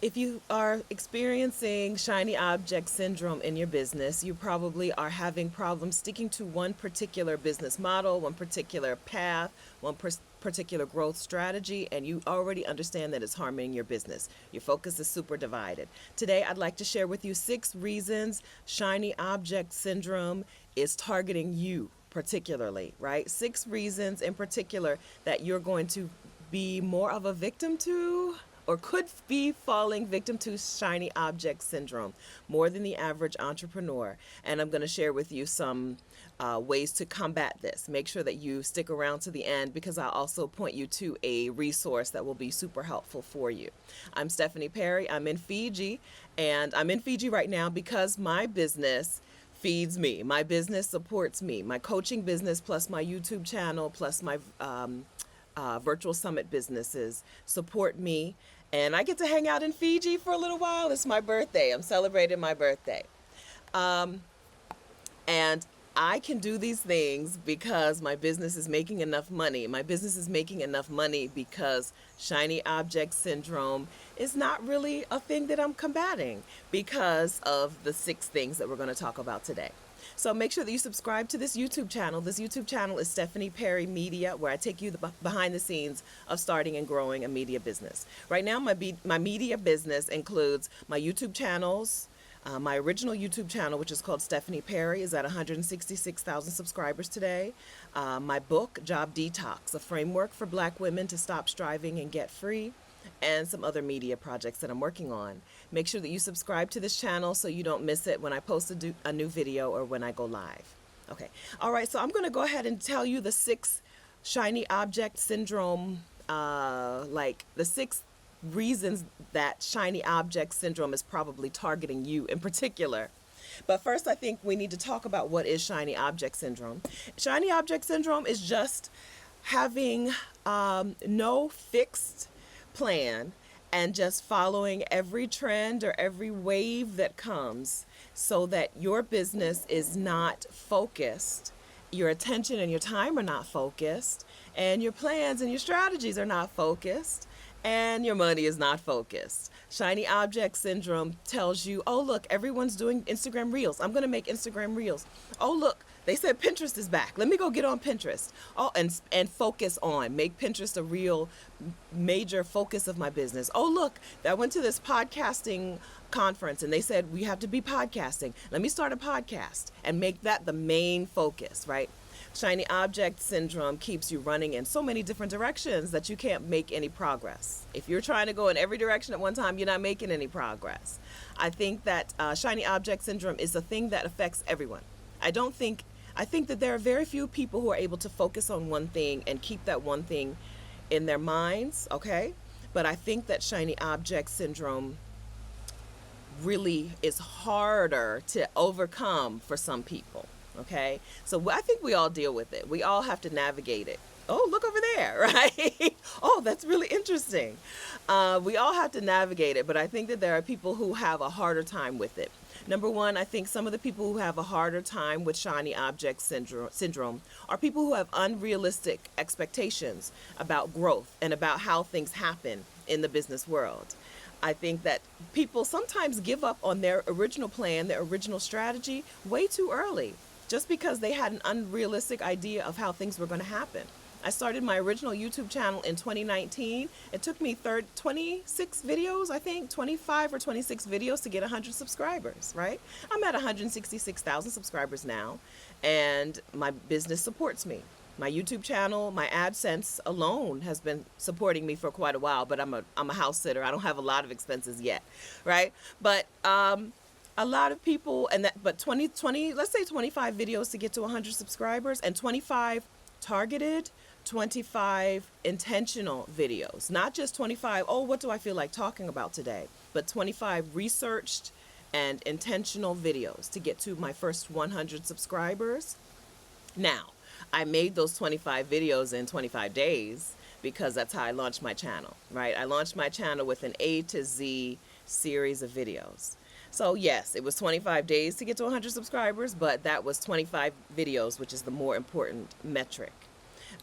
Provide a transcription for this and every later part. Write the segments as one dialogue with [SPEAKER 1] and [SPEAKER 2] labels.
[SPEAKER 1] If you are experiencing shiny object syndrome in your business, you probably are having problems sticking to one particular business model, one particular path, particular growth strategy, and you already understand that it's harming your business. Your focus is super divided. Today, I'd like to share with you 6 reasons shiny object syndrome is targeting you particularly, right? 6 reasons in particular that you're going to be more of a victim to or could be falling victim to shiny object syndrome more than the average entrepreneur. And I'm going to share with you some ways to combat this. Make sure that you stick around to the end because I'll also point you to a resource that will be super helpful for you. I'm Stephanie Perry. I'm in Fiji, and I'm in Fiji right now because my business feeds me. My business supports me. My coaching business plus my YouTube channel plus my virtual summit businesses support me, and I get to hang out in Fiji for a little while. It's my birthday. I'm celebrating my birthday. And I can do these things because my business is making enough money. My business is making enough money because shiny object syndrome is not really a thing that I'm combating because of the 6 things that we're going to talk about today. So make sure that you subscribe to this YouTube channel. This YouTube channel is Stephanie Perry Media, where I take you behind the scenes of starting and growing a media business. Right now, my media business includes my YouTube channels. My original YouTube channel, which is called Stephanie Perry, is at 166,000 subscribers today. My book, Job Detox, a framework for Black women to stop striving and get free, and some other media projects that I'm working on. Make sure that you subscribe to this channel so you don't miss it when I post a new video or when I go live. Okay. All right. So I'm going to go ahead and tell you the 6 shiny object syndrome, the 6 reasons that shiny object syndrome is probably targeting you in particular. But first, I think we need to talk about what is shiny object syndrome. Shiny object syndrome is just having no fixed plan and just following every trend or every wave that comes so that your business is not focused, your attention and your time are not focused, and your plans and your strategies are not focused, and your money is not focused. Shiny object syndrome tells you, oh, look, everyone's doing Instagram Reels. I'm going to make Instagram Reels. Oh, look, they said Pinterest is back. Let me go get on Pinterest. Oh, and focus on, make Pinterest a real major focus of my business. Oh, look, I went to this podcasting conference and they said we have to be podcasting. Let me start a podcast and make that the main focus, right? Shiny object syndrome keeps you running in so many different directions that you can't make any progress. If you're trying to go in every direction at one time, you're not making any progress. I think that shiny object syndrome is a thing that affects everyone. I think that there are very few people who are able to focus on one thing and keep that one thing in their minds, okay? But I think that shiny object syndrome really is harder to overcome for some people. Okay, so I think we all deal with it. We all have to navigate it. Oh, look over there, right? Oh, that's really interesting. We all have to navigate it, but I think that there are people who have a harder time with it. Number one, I think some of the people who have a harder time with shiny object syndrome are people who have unrealistic expectations about growth and about how things happen in the business world. I think that people sometimes give up on their original plan, their original strategy way too early, just because they had an unrealistic idea of how things were going to happen. I started my original YouTube channel in 2019. It took me 26 videos, I think, 25 or 26 videos to get 100 subscribers, right? I'm at 166,000 subscribers now, and my business supports me. My YouTube channel, my AdSense alone has been supporting me for quite a while, but I'm a house sitter. I don't have a lot of expenses yet, right? But a lot of people, but 20, let's say 25 videos to get to 100 subscribers, and 25 targeted, 25 intentional videos. Not just 25, oh, what do I feel like talking about today? But 25 researched and intentional videos to get to my first 100 subscribers. Now, I made those 25 videos in 25 days because that's how I launched my channel, right? I launched my channel with an A to Z series of videos. So yes, it was 25 days to get to 100 subscribers, but that was 25 videos, which is the more important metric.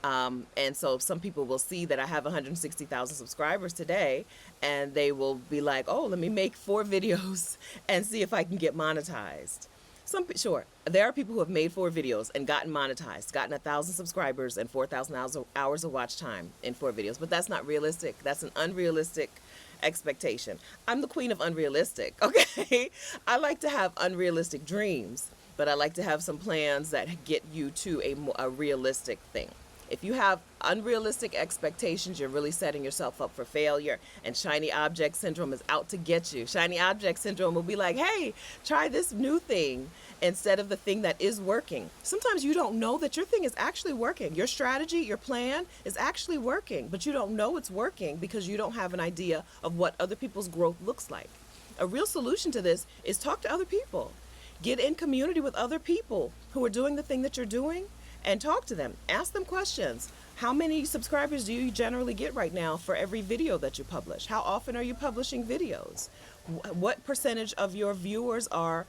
[SPEAKER 1] And so some people will see that I have 160,000 subscribers today, and they will be like, oh, let me make 4 videos and see if I can get monetized. Sure, there are people who have made 4 videos and gotten monetized, gotten 1,000 subscribers and 4,000 hours of watch time in 4 videos, but that's not realistic. That's an unrealistic expectation. I'm the queen of unrealistic, okay? I like to have unrealistic dreams, but I like to have some plans that get you to a realistic thing. If you have unrealistic expectations, you're really setting yourself up for failure. And shiny object syndrome is out to get you. Shiny object syndrome will be like, hey, try this new thing instead of the thing that is working. Sometimes you don't know that your thing is actually working. Your strategy, your plan is actually working, but you don't know it's working because you don't have an idea of what other people's growth looks like. A real solution to this is talk to other people. Get in community with other people who are doing the thing that you're doing, and talk to them. Ask them questions. How many subscribers do you generally get right now for every video that you publish? How often are you publishing videos? What percentage of your viewers are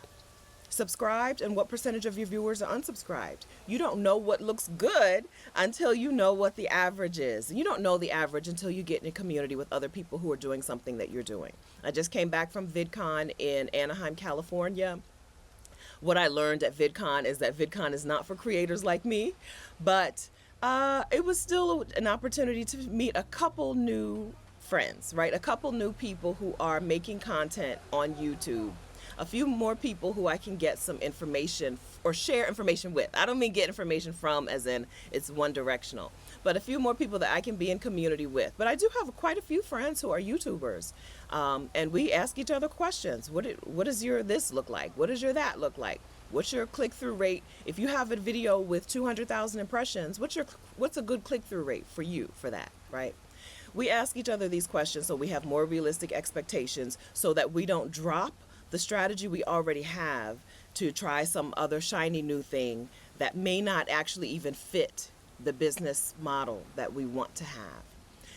[SPEAKER 1] subscribed and what percentage of your viewers are unsubscribed? You don't know what looks good until you know what the average is. You don't know the average until you get in a community with other people who are doing something that you're doing. I just came back from VidCon in Anaheim, California. What I learned at VidCon is that VidCon is not for creators like me, but it was still an opportunity to meet a couple new friends, right? A couple new people who are making content on YouTube. A few more people who I can get some information or share information with. I don't mean get information from as in it's one directional, but a few more people that I can be in community with. But I do have quite a few friends who are YouTubers, and we ask each other questions. What does your this look like? What does your that look like? What's your click-through rate? If you have a video with 200,000 impressions, what's a good click-through rate for you for that, right? We ask each other these questions so we have more realistic expectations so that we don't drop the strategy we already have to try some other shiny new thing that may not actually even fit the business model that we want to have.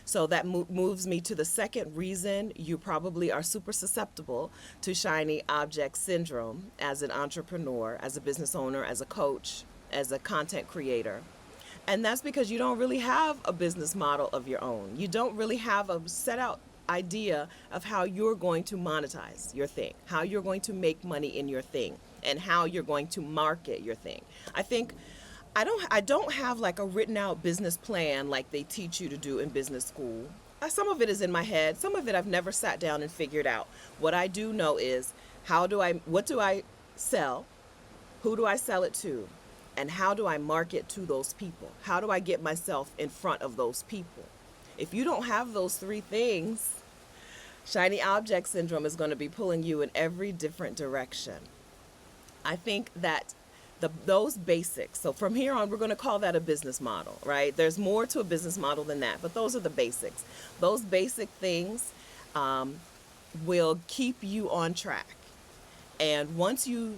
[SPEAKER 1] So that moves me to the second reason you probably are super susceptible to shiny object syndrome as an entrepreneur, as a business owner, as a coach, as a content creator. And that's because you don't really have a business model of your own. You don't really have a set out idea of how you're going to monetize your thing, how you're going to make money in your thing, and how you're going to market your thing. I don't have like a written out business plan like they teach you to do in business school. Some of it is in my head. Some of it I've never sat down and figured out. What I do know is what do I sell? Who do I sell it to? And how do I market to those people? How do I get myself in front of those people? If you don't have those 3 things, shiny object syndrome is going to be pulling you in every different direction. I think that those basics, so from here on, we're going to call that a business model, right? There's more to a business model than that, but those are the basics. Those basic things will keep you on track. And once you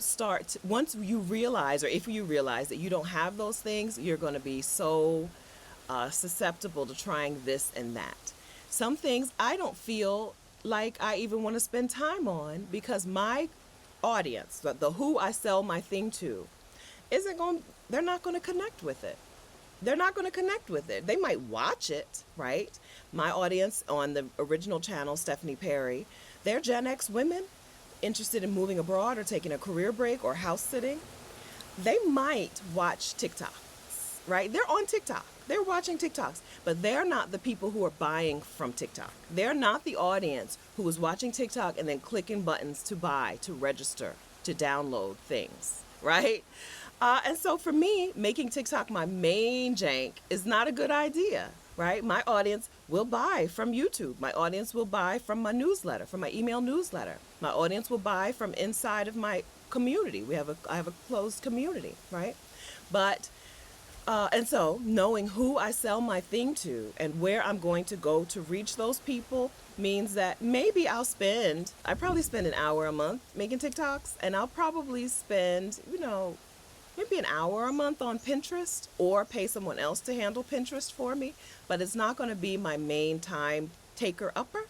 [SPEAKER 1] realize, or if you realize that you don't have those things, you're going to be so susceptible to trying this and that. Some things I don't feel like I even want to spend time on because my audience, the who I sell my thing to, they're not going to connect with it. They're not going to connect with it. They might watch it, right? My audience on the original channel, Stephanie Perry, they're Gen X women interested in moving abroad or taking a career break or house sitting. They might watch TikToks, right? They're on TikTok. They're watching TikToks, but they're not the people who are buying from TikTok. They're not the audience who is watching TikTok and then clicking buttons to buy, to register, to download things, right? And so for me, making TikTok my main jank is not a good idea, right? My audience will buy from YouTube. My audience will buy from my newsletter, from my email newsletter. My audience will buy from inside of my community. I have a closed community, right? But and so knowing who I sell my thing to and where I'm going to go to reach those people means that maybe I probably spend an hour a month making TikToks, and I'll probably spend, maybe an hour a month on Pinterest or pay someone else to handle Pinterest for me, but it's not going to be my main time taker upper,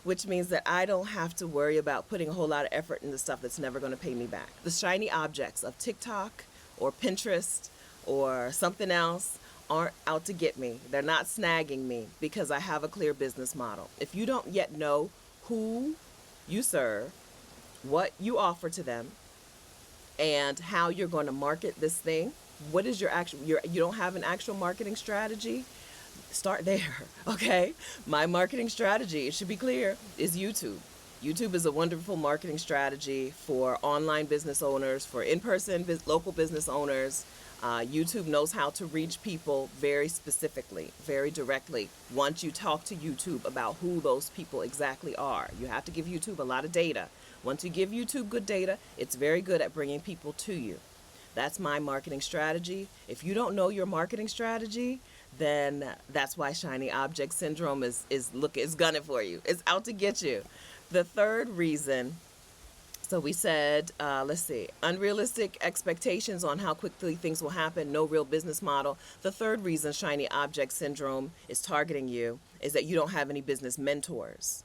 [SPEAKER 1] which means that I don't have to worry about putting a whole lot of effort into stuff that's never going to pay me back. The shiny objects of TikTok or Pinterest or something else aren't out to get me. They're not snagging me because I have a clear business model. If you don't yet know who you serve, what you offer to them, and how you're going to market this thing, what is your actual, you don't have an actual marketing strategy, start there. Okay, my marketing strategy, it should be clear, is YouTube. YouTube is a wonderful marketing strategy for online business owners, for in-person local business owners. YouTube knows how to reach people very specifically, very directly. Once you talk to YouTube about who those people exactly are, you have to give YouTube a lot of data. Once you give YouTube good data, it's very good at bringing people to you. That's my marketing strategy. If you don't know your marketing strategy, then that's why shiny object syndrome is gunning for you. It's out to get you. The third reason, so we said, let's see, unrealistic expectations on how quickly things will happen, no real business model. The third reason shiny object syndrome is targeting you is that you don't have any business mentors.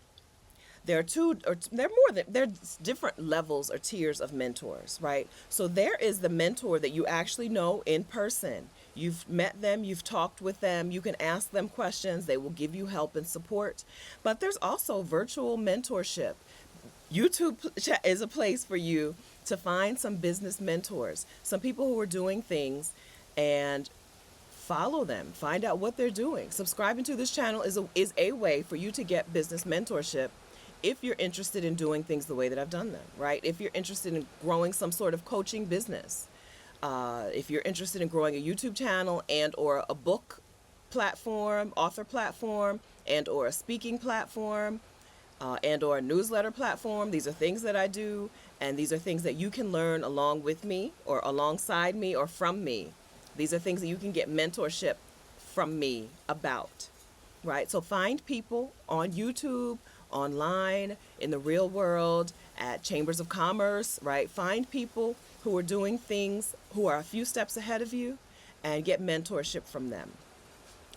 [SPEAKER 1] There are there's different levels or tiers of mentors, right? So there is the mentor that you actually know in person. You've met them, you've talked with them, you can ask them questions, they will give you help and support. But there's also virtual mentorship. YouTube is a place for you to find some business mentors, some people who are doing things, and follow them, find out what they're doing. Subscribing to this channel is a way for you to get business mentorship if you're interested in doing things the way that I've done them, right? If you're interested in growing some sort of coaching business, if you're interested in growing a YouTube channel and or a book platform, author platform, and or a speaking platform, and or a newsletter platform, these are things that I do, and these are things that you can learn along with me or alongside me or from me. These are things that you can get mentorship from me about, right? So find people on YouTube, online, in the real world, at chambers of commerce, right? Find people who are doing things, who are a few steps ahead of you, and get mentorship from them.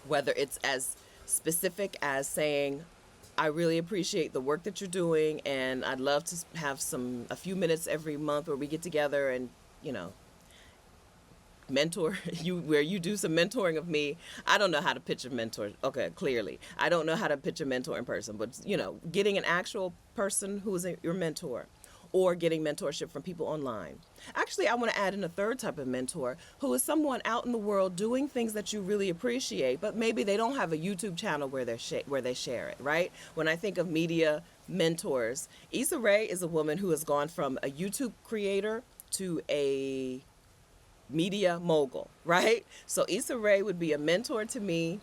[SPEAKER 1] Whether it's as specific as saying, I really appreciate the work that you're doing, and I'd love to have a few minutes every month where we get together and, mentor you, where you do some mentoring of me. I don't know how to pitch a mentor. Okay, clearly. I don't know how to pitch a mentor in person, but, getting an actual person who is your mentor, or getting mentorship from people online. Actually, I want to add in a third type of mentor, who is someone out in the world doing things that you really appreciate, but maybe they don't have a YouTube channel where they share it, right? When I think of media mentors, Issa Rae is a woman who has gone from a YouTube creator to a media mogul, right? So Issa Rae would be a mentor to me,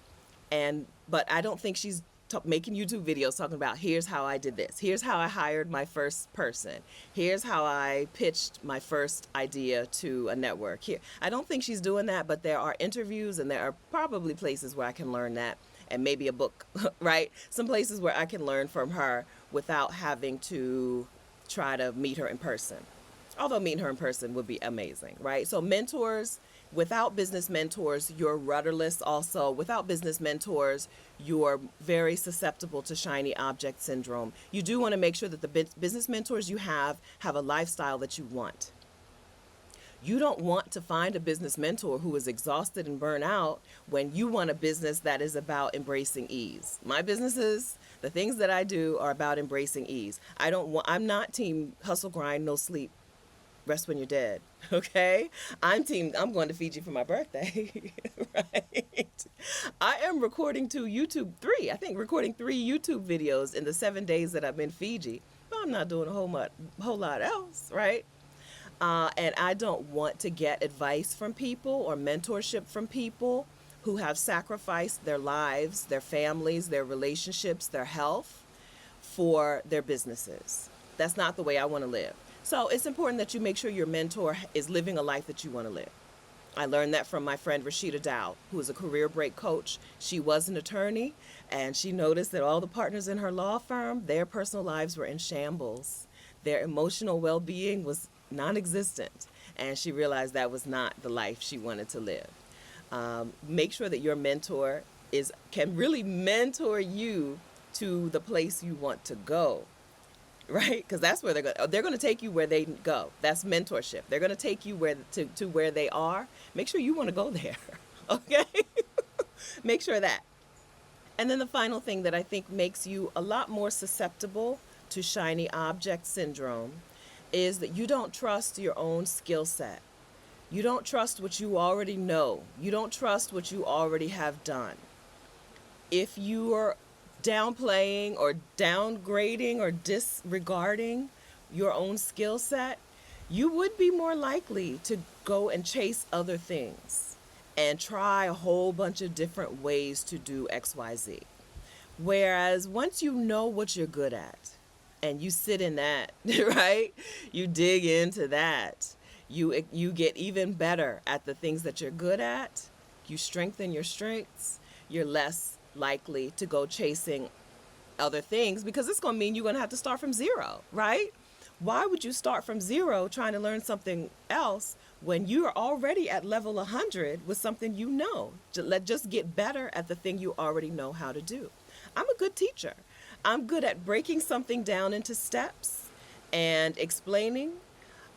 [SPEAKER 1] but I don't think she's making YouTube videos talking about, here's how I did this, here's how I hired my first person, here's how I pitched my first idea to a network. I don't think she's doing that, but there are interviews and there are probably places where I can learn that, and maybe a book, right? Some places where I can learn from her without having to try to meet her in person. Although meeting her in person would be amazing, right? So mentors, without business mentors, you're rudderless also. Without business mentors, you're very susceptible to shiny object syndrome. You do want to make sure that the business mentors you have a lifestyle that you want. You don't want to find a business mentor who is exhausted and burnt out when you want a business that is about embracing ease. My businesses, the things that I do, are about embracing ease. I'm not team hustle, grind, no sleep, rest when you're dead, okay? I'm going to Fiji for my birthday, right? I am recording three YouTube videos in the 7 days that I'm in Fiji. But I'm not doing a whole lot else, right? And I don't want to get advice from people or mentorship from people who have sacrificed their lives, their families, their relationships, their health for their businesses. That's not the way I want to live. So it's important that you make sure your mentor is living a life that you want to live. I learned that from my friend Rashida Dow, who is a career break coach. She was an attorney, and she noticed that all the partners in her law firm, their personal lives were in shambles. Their emotional well-being was non-existent, and she realized that was not the life she wanted to live. Make sure that your mentor can really mentor you to the place you want to go. Right? Because that's where they're going to take you where they go. That's mentorship. They're going to take you to where they are. Make sure you want to go there. Okay? Make sure of that. And then the final thing that I think makes you a lot more susceptible to shiny object syndrome is that you don't trust your own skill set. You don't trust what you already know. You don't trust what you already have done. If you are downplaying or downgrading or disregarding your own skill set, you would be more likely to go and chase other things and try a whole bunch of different ways to do XYZ. Whereas once you know what you're good at and you sit in that, right? You dig into that. You get even better at the things that you're good at. You strengthen your strengths. You're less likely to go chasing other things because it's going to mean you're going to have to start from zero, right? Why would you start from zero trying to learn something else when you are already at level 100 with something you know? Just get better at the thing you already know how to do. I'm a good teacher. I'm good at breaking something down into steps and explaining.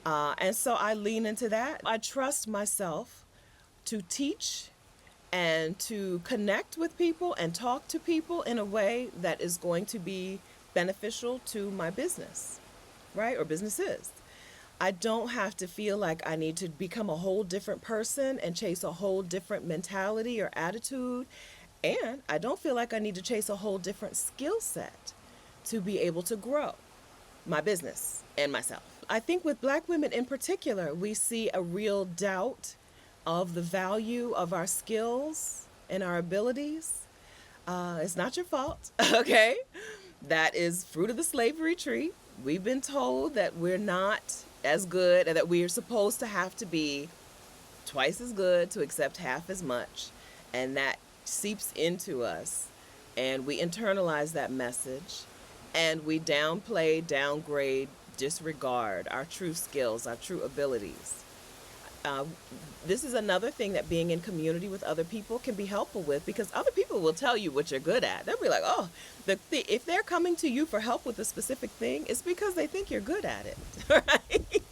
[SPEAKER 1] And so I lean into that. I trust myself to teach and to connect with people and talk to people in a way that is going to be beneficial to my business, right? Or businesses. I don't have to feel like I need to become a whole different person and chase a whole different mentality or attitude. And I don't feel like I need to chase a whole different skill set to be able to grow my business and myself. I think with Black women in particular, we see a real doubt of the value of our skills and our abilities. It's not your fault, okay? That is fruit of the slavery tree. We've been told that we're not as good and that we are supposed to have to be twice as good to accept half as much. And that seeps into us. And we internalize that message. And we downplay, downgrade, disregard our true skills, our true abilities. This is another thing that being in community with other people can be helpful with, because other people will tell you what you're good at. They'll be like, oh, if they're coming to you for help with a specific thing, it's because they think you're good at it, right?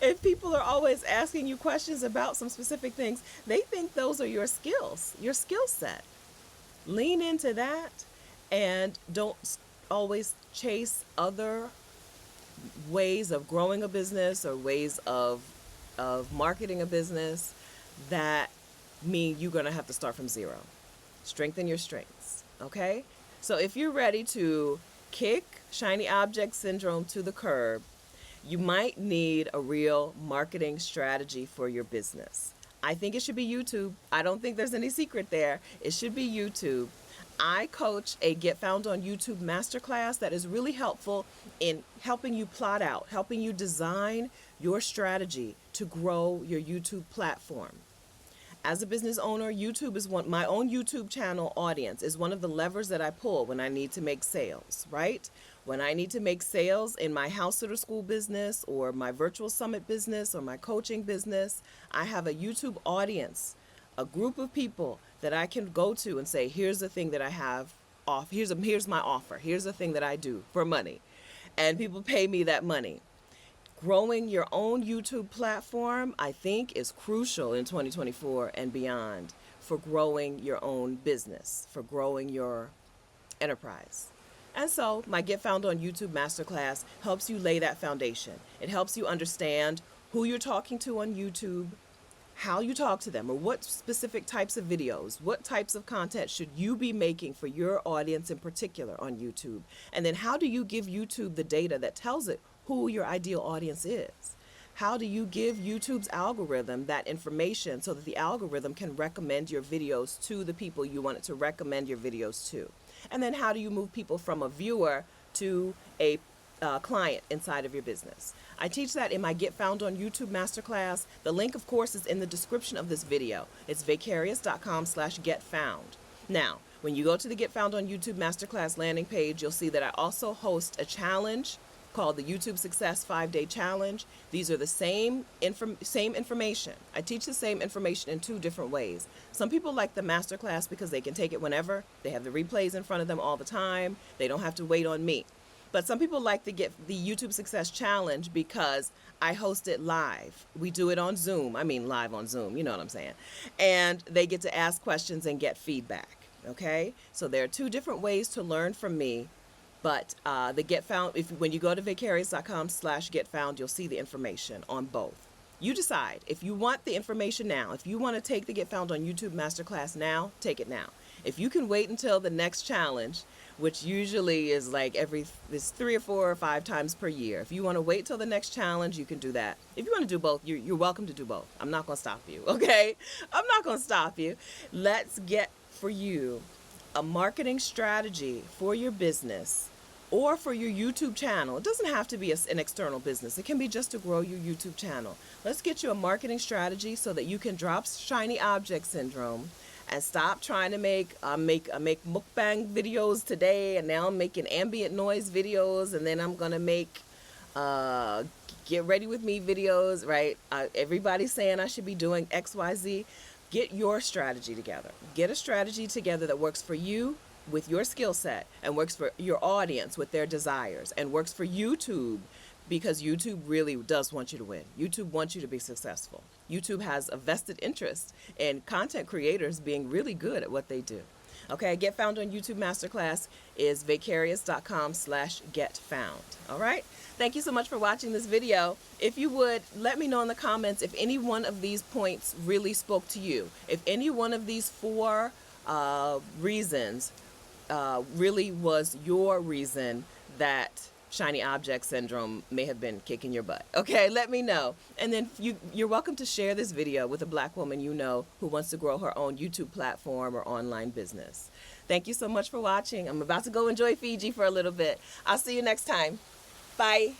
[SPEAKER 1] If people are always asking you questions about some specific things, they think those are your skills, your skill set. Lean into that and don't always chase other ways of growing a business or ways of marketing a business that mean you're going to have to start from zero. Strengthen your strengths, okay? So if you're ready to kick shiny object syndrome to the curb, you might need a real marketing strategy for your business. I think it should be YouTube. I don't think there's any secret there. It should be YouTube. I coach a Get Found on YouTube masterclass that is really helpful in helping you plot out, helping you design your strategy to grow your YouTube platform. As a business owner, YouTube is my own YouTube channel audience is one of the levers that I pull when I need to make sales, right? When I need to make sales in my house sitter school business or my virtual summit business or my coaching business, I have a YouTube audience, a group of people that I can go to and say, here's the thing that I have off. Here's my offer. Here's the thing that I do for money. And people pay me that money. Growing your own YouTube platform, I think, is crucial in 2024 and beyond for growing your own business, for growing your enterprise. And so my Get Found on YouTube Masterclass helps you lay that foundation. It helps you understand who you're talking to on YouTube, how you talk to them, or what specific types of videos, what types of content should you be making for your audience in particular on YouTube. And then how do you give YouTube the data that tells it who your ideal audience is? How do you give YouTube's algorithm that information so that the algorithm can recommend your videos to the people you want it to recommend your videos to? And then how do you move people from a viewer to a client inside of your business? I teach that in my Get Found on YouTube Masterclass. The link, of course, is in the description of this video. It's vicarious.com/getfound. Now, when you go to the Get Found on YouTube Masterclass landing page, you'll see that I also host a challenge called the YouTube Success 5-Day Challenge. These are the same information. I teach the same information in two different ways. Some people like the masterclass because they can take it whenever. They have the replays in front of them all the time. They don't have to wait on me. But some people like to get the YouTube Success Challenge because I host it live. We do it on Zoom. I mean, live on Zoom, you know what I'm saying? And they get to ask questions and get feedback. Okay? So there are two different ways to learn from me. But the Get Found, when you go to vicarious.com/getfound, you'll see the information on both. You decide if you want the information now. If you want to take the Get Found on YouTube Masterclass now, take it now. If you can wait until the next challenge, which usually is like it's 3 or 4 or 5 times per year. If you want to wait till the next challenge, you can do that. If you want to do both, you're welcome to do both. I'm not going to stop you, okay? I'm not going to stop you. Let's get for you a marketing strategy for your business or for your YouTube channel. It doesn't have to be an external business. It can be just to grow your YouTube channel. Let's get you a marketing strategy so that you can drop shiny object syndrome and stop trying to make mukbang videos today, and now I'm making ambient noise videos, and then I'm gonna make get ready with me videos, right? Everybody's saying I should be doing XYZ. Get your strategy together. Get a strategy together that works for you with your skill set and works for your audience with their desires and works for YouTube, because YouTube really does want you to win. YouTube wants you to be successful. YouTube has a vested interest in content creators being really good at what they do. Okay, Get Found on YouTube Masterclass is vicarious.com/getfound. All right? Thank you so much for watching this video. If you would, let me know in the comments if any one of these points really spoke to you. If any one of these 4 reasons really was your reason that shiny object syndrome may have been kicking your butt. Okay, let me know. And then you're welcome to share this video with a Black woman you know who wants to grow her own YouTube platform or online business. Thank you so much for watching. I'm about to go enjoy Fiji for a little bit. I'll see you next time. Bye.